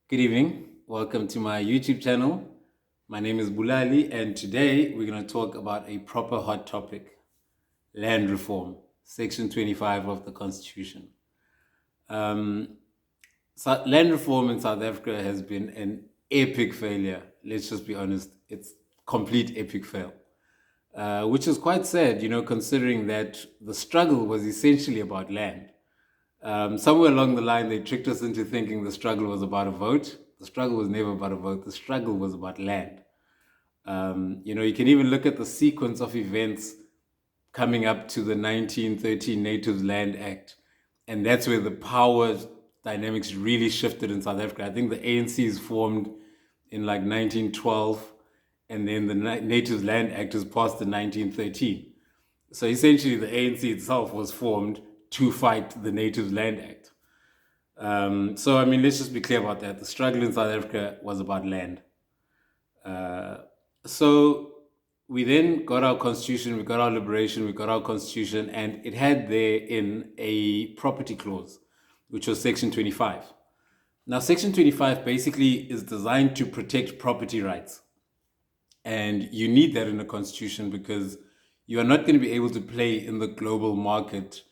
Good evening. Welcome to my YouTube channel. My name is Bulali, and today we're going to talk about a proper hot topic: land reform, Section 25 of the Constitution. Um, Land reform in South Africa has been an epic failure. Let's just be honest, it's complete epic fail, which is quite sad, considering that the struggle was essentially about land. Somewhere along the line, they tricked us into thinking the struggle was about a vote. The struggle was never about a vote. The struggle was about land. You can even look at the sequence of events coming up to the 1913 Natives Land Act. And that's where the power dynamics really shifted in South Africa. I think the ANC is formed in like 1912, and then the Natives Land Act is passed in 1913. So essentially, the ANC itself was formed to fight the Natives Land Act. Let's just be clear about that. The struggle in South Africa was about land. So we then got our constitution, we got our liberation, we got our constitution, and it had therein a property clause, which was Section 25. Now, Section 25 basically is designed to protect property rights. And you need that in a constitution because you are not going to be able to play in the global market,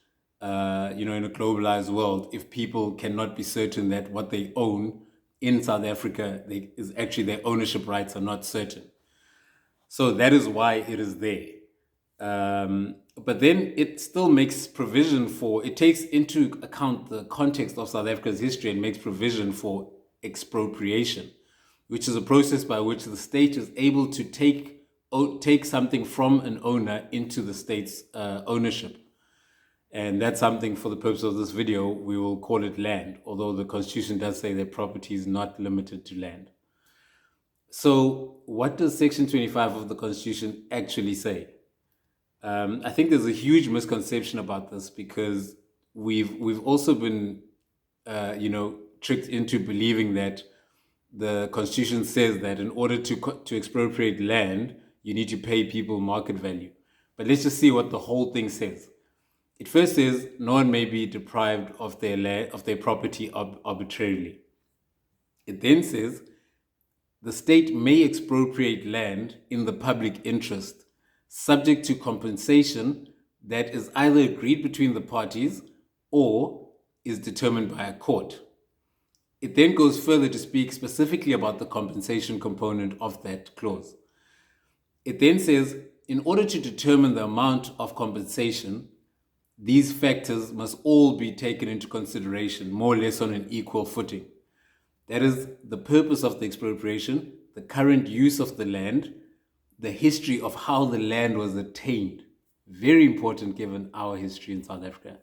in a globalized world, if people cannot be certain that what they own in South Africa is actually their ownership rights are not certain. So that is why it is there. But then it still makes provision it takes into account the context of South Africa's history and makes provision for expropriation, which is a process by which the state is able to take something from an owner into the state's ownership. And that's something, for the purpose of this video, we will call it land, although the Constitution does say that property is not limited to land. So what does Section 25 of the Constitution actually say? I think there's a huge misconception about this because we've also been, tricked into believing that the Constitution says that in order to expropriate land, you need to pay people market value. But let's just see what the whole thing says. It first says no one may be deprived of their property arbitrarily. It then says the state may expropriate land in the public interest, subject to compensation that is either agreed between the parties or is determined by a court. It then goes further to speak specifically about the compensation component of that clause. It then says, in order to determine the amount of compensation, these factors must all be taken into consideration, more or less on an equal footing. That is the purpose of the expropriation, the current use of the land, the history of how the land was attained. Very important given our history in South Africa.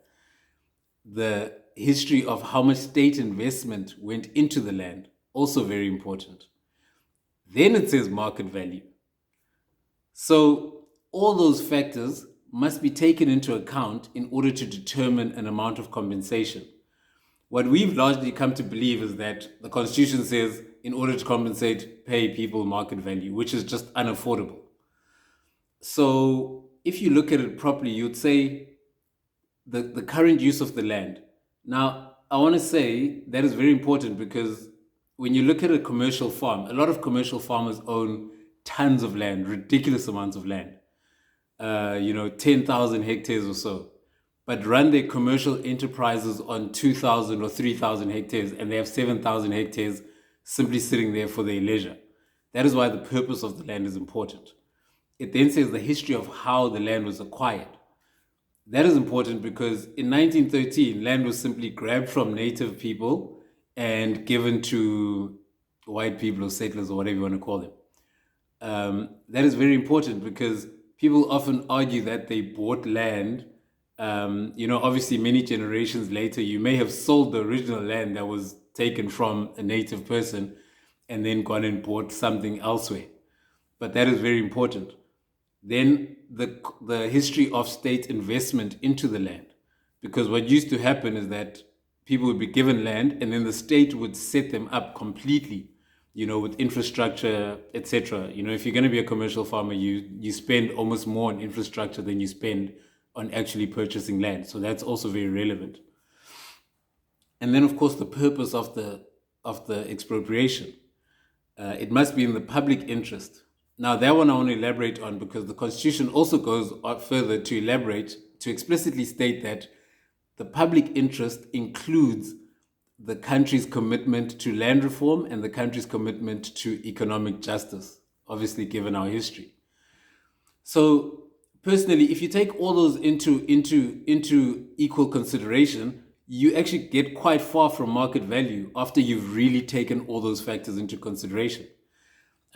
The history of how much state investment went into the land, also very important. Then it says market value. So all those factors must be taken into account in order to determine an amount of compensation. What we've largely come to believe is that the Constitution says, in order to compensate, pay people market value, which is just unaffordable. So if you look at it properly, you'd say the current use of the land. Now, I want to say that is very important because when you look at a commercial farm, a lot of commercial farmers own tons of land, ridiculous amounts of land. 10,000 hectares or so, but run their commercial enterprises on 2,000 or 3,000 hectares, and they have 7,000 hectares simply sitting there for their leisure. That is why the purpose of the land is important. It then says the history of how the land was acquired. That is important because in 1913, land was simply grabbed from native people and given to white people or settlers or whatever you want to call them. That is very important because people often argue that they bought land. Obviously, many generations later, you may have sold the original land that was taken from a native person and then gone and bought something elsewhere. But that is very important. Then the history of state investment into the land. Because what used to happen is that people would be given land and then the state would set them up completely, with infrastructure, etc. If you're going to be a commercial farmer, you spend almost more on infrastructure than you spend on actually purchasing land. So that's also very relevant. And then, of course, the purpose of the of the expropriation. It must be in the public interest. Now, that one I want to elaborate on because the Constitution also goes further to elaborate, to explicitly state that the public interest includes the country's commitment to land reform and the country's commitment to economic justice, obviously, given our history. So, personally, if you take all those into equal consideration, you actually get quite far from market value after you've really taken all those factors into consideration.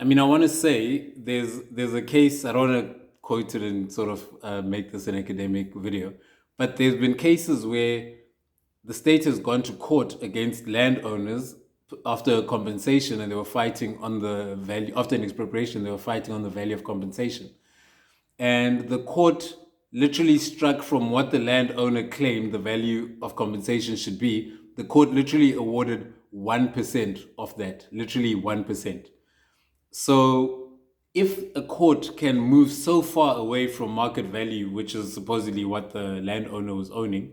I mean, I want to say there's a case. I don't want to quote it and sort of make this an academic video, but there's been cases where the state has gone to court against landowners after compensation, and they were fighting on the value. After an expropriation, they were fighting on the value of compensation, and the court literally struck from what the landowner claimed the value of compensation should be. The court literally awarded 1% of that, literally 1%. So if a court can move so far away from market value, which is supposedly what the landowner was owning,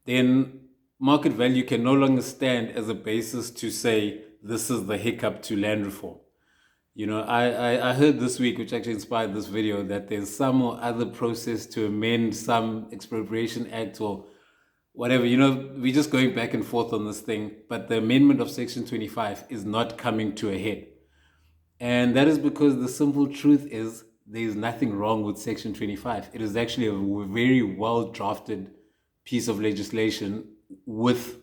then market value can no longer stand as a basis to say this is the hiccup to land reform. You know, I heard this week, which actually inspired this video, that there's some or other process to amend some expropriation act or whatever. You know, we're just going back and forth on this thing, but the amendment of Section 25 is not coming to a head. And that is because the simple truth is there is nothing wrong with Section 25. It is actually a very well drafted piece of legislation with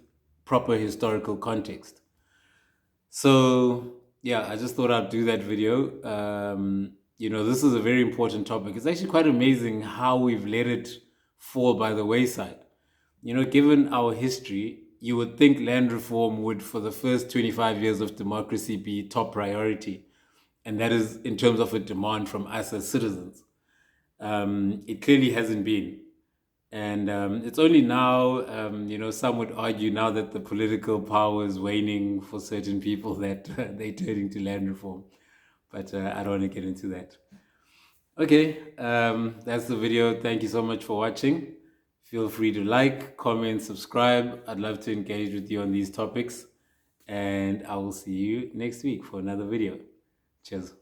proper historical context. So, yeah, I just thought I'd do that video. You know, this is a very important topic. It's actually quite amazing how we've let it fall by the wayside. You know, given our history, you would think land reform would, for the first 25 years of democracy, be top priority. And that is in terms of a demand from us as citizens. It clearly hasn't been. And it's only now, you know, some would argue now that the political power is waning for certain people that they're turning to land reform. But I don't want to get into that. Okay, that's the video. Thank you so much for watching. Feel free to like, comment, subscribe. I'd love to engage with you on these topics. And I will see you next week for another video. Cheers.